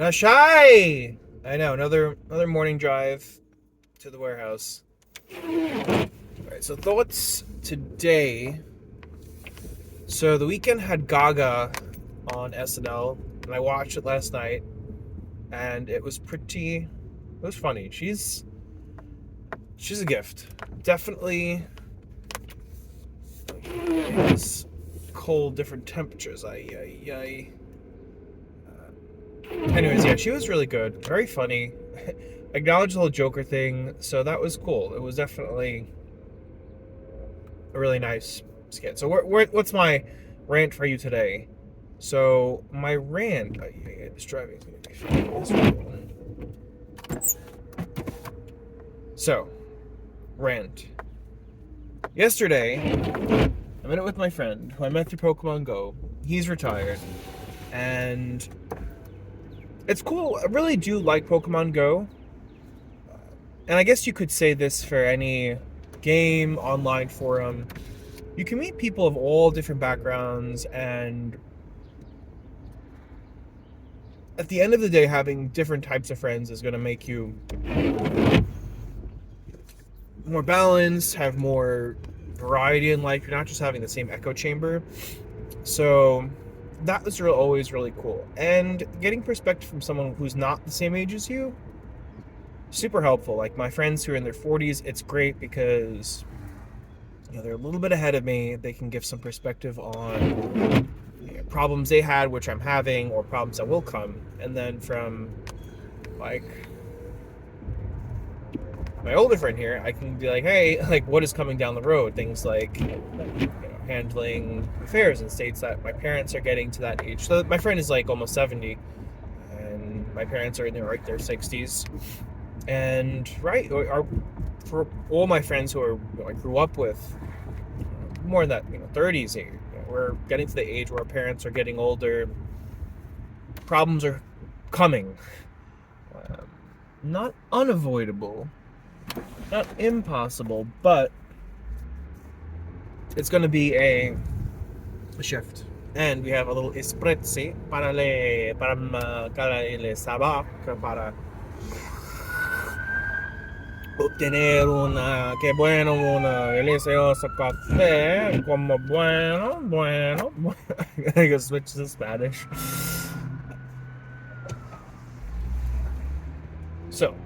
Nashai! I know, another morning drive to the warehouse. Alright, so thoughts today. So the weekend had Gaga on SNL, and I watched it last night, and it was funny. She's a gift. Definitely it's cold, different temperatures. Anyways, yeah, she was really good. Very funny. Acknowledged the whole Joker thing, so that was cool. It was definitely a really nice skit. So, what's my rant for you today? So, my rant. It's driving. So, rant. Yesterday, I met it with my friend who I met through Pokemon Go. He's retired, and it's cool. I really do like Pokemon Go. And I guess you could say this for any game, online forum. You can meet people of all different backgrounds, and at the end of the day, having different types of friends is going to make you more balanced, have more variety in life. You're not just having the same echo chamber. So that was always really cool. And getting perspective from someone who's not the same age as you, super helpful. Like my friends who are in their 40s, it's great because they're a little bit ahead of me. They can give some perspective on problems they had, which I'm having, or problems that will come. And then from like my older friend here, I can be like, hey, like what is coming down the road? Things like handling affairs in states that my parents are getting to that age. So my friend is like almost 70, and my parents are in their 60s. And for all my friends who I grew up with, more than that, 30s, we're getting to the age where our parents are getting older. Problems are coming. Not unavoidable, not impossible, but it's going to be a shift. And we have a little espresso para el sabak, para obtener qué bueno, una deliciosa café, como bueno. I guess switch to Spanish. So,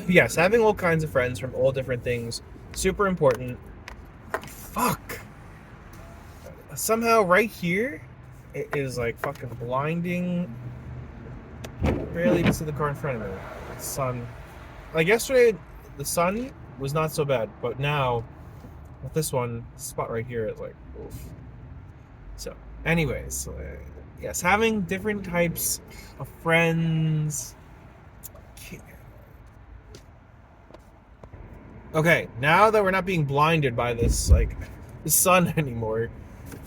yes, having all kinds of friends from all different things, super important. Fuck. Somehow right here, it is like fucking blinding. Barely even see the car in front of me. The sun. Like yesterday, the sun was not so bad, but now with this spot right here, it's like, oof. So, anyways, yes, having different types of friends. Okay, now that we're not being blinded by this, the sun anymore.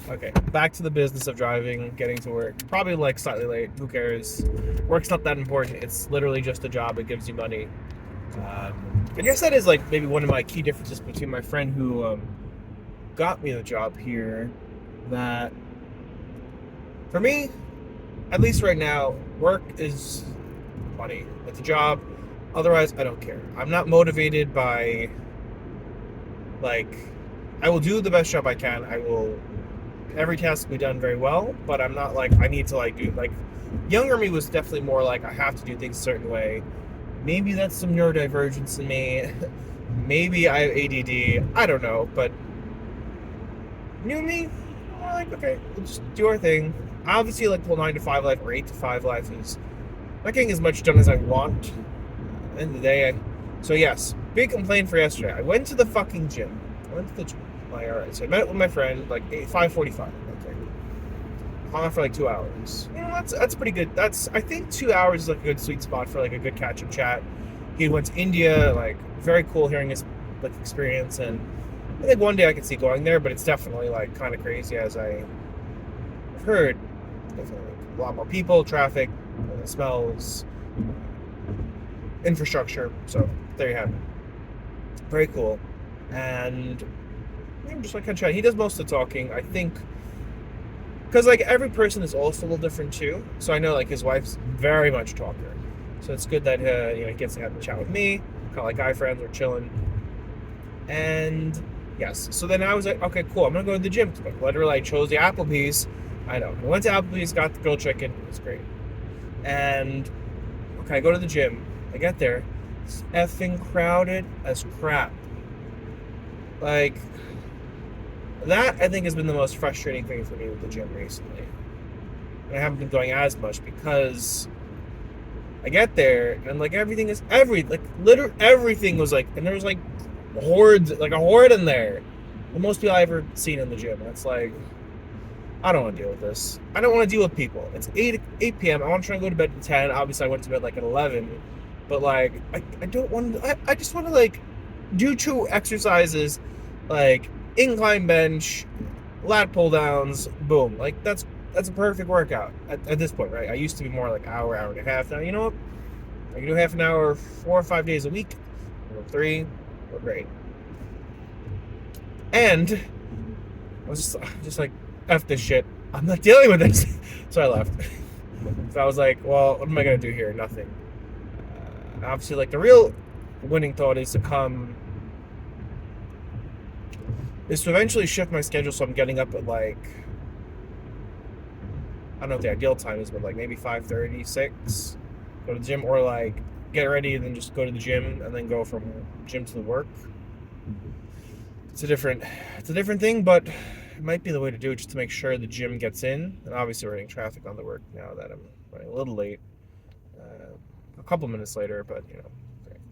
Okay, back to the business of driving, getting to work. Probably slightly late. Who cares? Work's not that important. It's literally just a job. It gives you money. I guess that is maybe one of my key differences between my friend who got me the job here. That for me, at least right now, work is money. It's a job. Otherwise, I don't care. I'm not motivated by I will do the best job I can. Every task will be done very well, but I'm not I need to do younger me was definitely more I have to do things a certain way. Maybe that's some neurodivergence in me. Maybe I have ADD. I don't know, but new me, I'm okay, we'll just do our thing. Obviously, the whole 9 to 5 life or 8 to 5 life is not getting as much done as I want. At the end of the day, so yes, big complaint for yesterday. I went to the fucking gym. Alright, so I met with my friend 5:45. Okay, hung out for 2 hours. That's pretty good. I think 2 hours is a good sweet spot for a good catch-up chat. He went to India, very cool hearing his experience, and I think one day I could see going there, but it's definitely kind of crazy, as I've heard. Definitely a lot more people, traffic, smells, infrastructure. So there you have it. Very cool. And I'm just kind of chat. He does most of the talking. I think because like every person is also a little different too. So I know like his wife's very much a talker, so it's good that he gets to have a chat with me, kind of like guy friends, we're chilling. And yes, so then I was like, okay, cool, I'm gonna go to the gym. Like, literally, I chose the Applebee's. I know. I went to Applebee's, got the grilled chicken. It was great. And okay, I go to the gym. I get there. It's effing crowded as crap. Like, that I think has been the most frustrating thing for me with the gym recently. And I haven't been going as much because I get there and like everything is literally everything was like, and there was like hordes, like a horde in there. The most people I've ever seen in the gym. It's like, I don't want to deal with this. I don't want to deal with people. It's 8 p.m. I want to try and go to bed at 10. Obviously, I went to bed like at 11. But like, I don't want to. I just want to like do 2 exercises, like incline bench, lat pull downs, boom. Like that's a perfect workout at this point, right? I used to be more like hour and a half. Now you know what? I can do half an hour 4 or 5 days a week, or 3. We're great. And I was just like, F this shit. I'm not dealing with this. So I left. So I was like, well, what am I going to do here? Nothing. Obviously, like, the real winning thought is to eventually shift my schedule so I'm getting up at, like, I don't know what the ideal time is, but, like, maybe 5:30, 6, go to the gym, or, like, get ready and then just go to the gym and then go from gym to the work. It's a different thing, but it might be the way to do it just to make sure the gym gets in. And obviously we're getting traffic on the work now that I'm running a little late, a couple minutes later, but you know,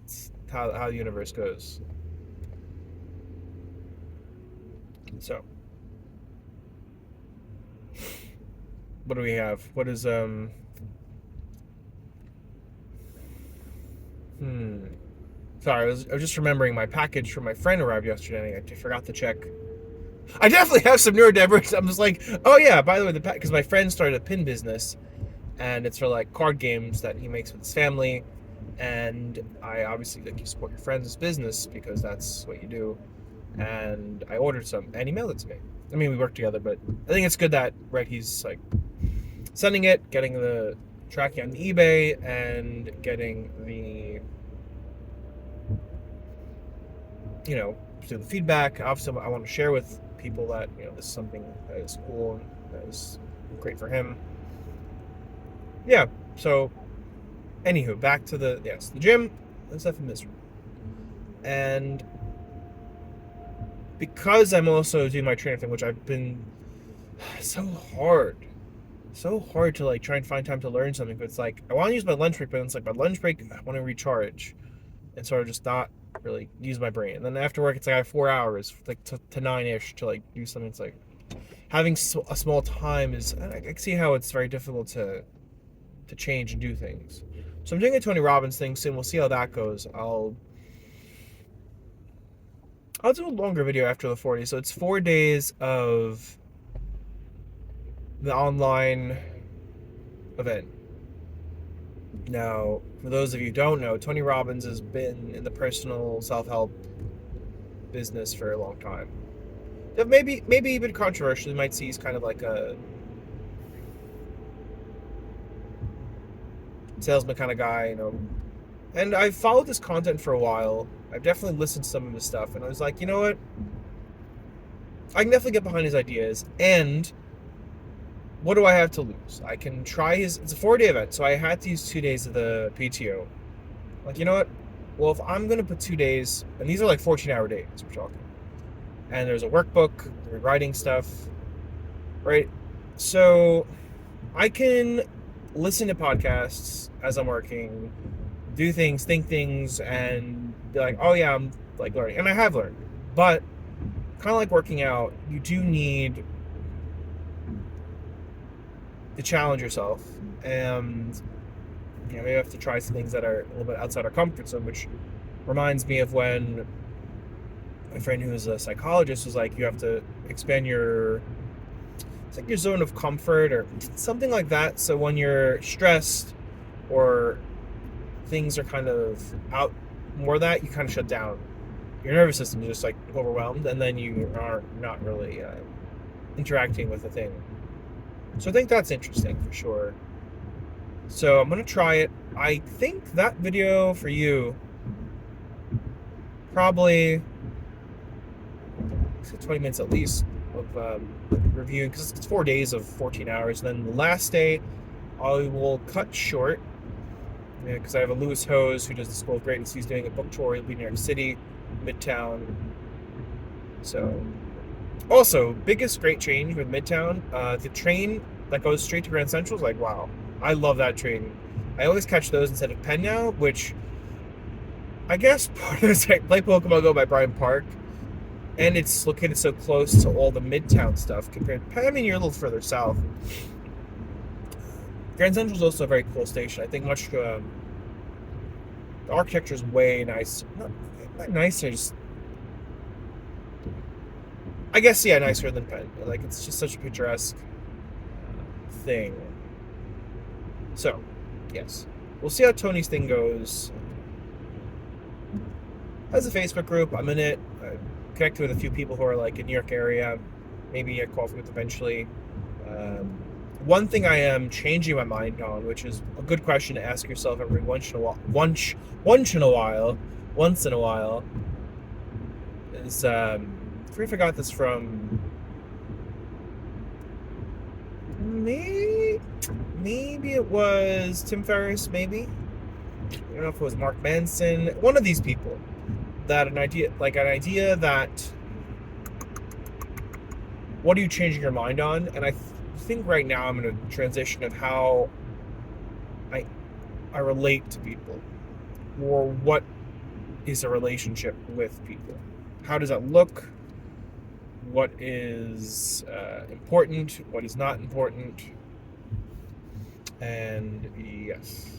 it's how the universe goes. So what do we have? What is sorry, I was just remembering my package from my friend arrived yesterday and I forgot to check. I definitely have some neurodiverse. I'm just like, oh yeah, by the way, because my friend started a pin business, and it's for like card games that he makes with his family, and I obviously like you support your friends' business because that's what you do. And I ordered some, and he mailed it to me. I mean, we work together, but I think it's good that he's like sending it, getting the tracking on eBay, and getting the the feedback. Obviously, I want to share with people that this is something that is cool and that is great for him. Yeah. So, anywho, back to the gym. That's nothing miserable. And because I'm also doing my training thing, which I've been so hard to like try and find time to learn something. But it's like I want to use my lunch break, but it's like my lunch break I want to recharge, and sort of just not really use my brain. And then after work, it's like I have 4 hours, like to 9-ish, to like do something. It's like having a small time is. I can see how it's very difficult to change and do things. So I'm doing a Tony Robbins thing soon. We'll see how that goes. I'll do a longer video after the 40. So it's 4 days of the online event. Now, for those of you who don't know, Tony Robbins has been in the personal self-help business for a long time. Maybe even controversial. You might see he's kind of like a salesman kind of guy, And I've followed this content for a while. I've definitely listened to some of his stuff, and I was like, you know what? I can definitely get behind his ideas, and what do I have to lose? I can try it's a 4-day event, so I had to use 2 days of the PTO. Like, you know what? Well, if I'm going to put 2 days, and these are like 14-hour days we're talking, and there's a workbook, we're writing stuff, right? So I can listen to podcasts as I'm working, do things, think things, and be like, oh yeah, I'm like learning. And I have learned. But kind of like working out, you do need to challenge yourself, and maybe have to try some things that are a little bit outside our comfort zone, which reminds me of when my friend who is a psychologist was like, you have to expand your zone of comfort or something like that. So when you're stressed or things are kind of out more, that you kind of shut down. Your nervous system is just like overwhelmed, and then you are not really interacting with the thing. So I think that's interesting for sure. So I'm gonna try it. I think that video for you probably 20 minutes at least of reviewing, because it's 4 days of 14 hours. And then the last day I will cut short because I have a Lewis Hose who does the School of Greatness. He's doing a book tour. He'll be in New York City, Midtown. So, also, biggest great change with Midtown, the train that goes straight to Grand Central is like, wow, I love that train. I always catch those instead of Penn now, which I guess part of it's like play Pokemon Go by Bryant Park, and it's located so close to all the Midtown stuff compared to Penn. I mean, you're a little further south. Grand Central is also a very cool station. I think the architecture is way nice. Not nicer, just I guess nicer than Penn. Like it's just such a picturesque thing. So, yes, we'll see how Tony's thing goes. As a Facebook group, I'm in it. I connected with a few people who are like in New York area. Maybe get coffee with eventually. One thing I am changing my mind on, which is a good question to ask yourself every once in a while, is I forget if I got this from maybe it was Tim Ferriss, maybe. I don't know if it was Mark Manson, one of these people, that an idea that what are you changing your mind on? And I think right now I'm in a transition of how I relate to people, or what is a relationship with people. How does that look? What is important? What is not important? And yes.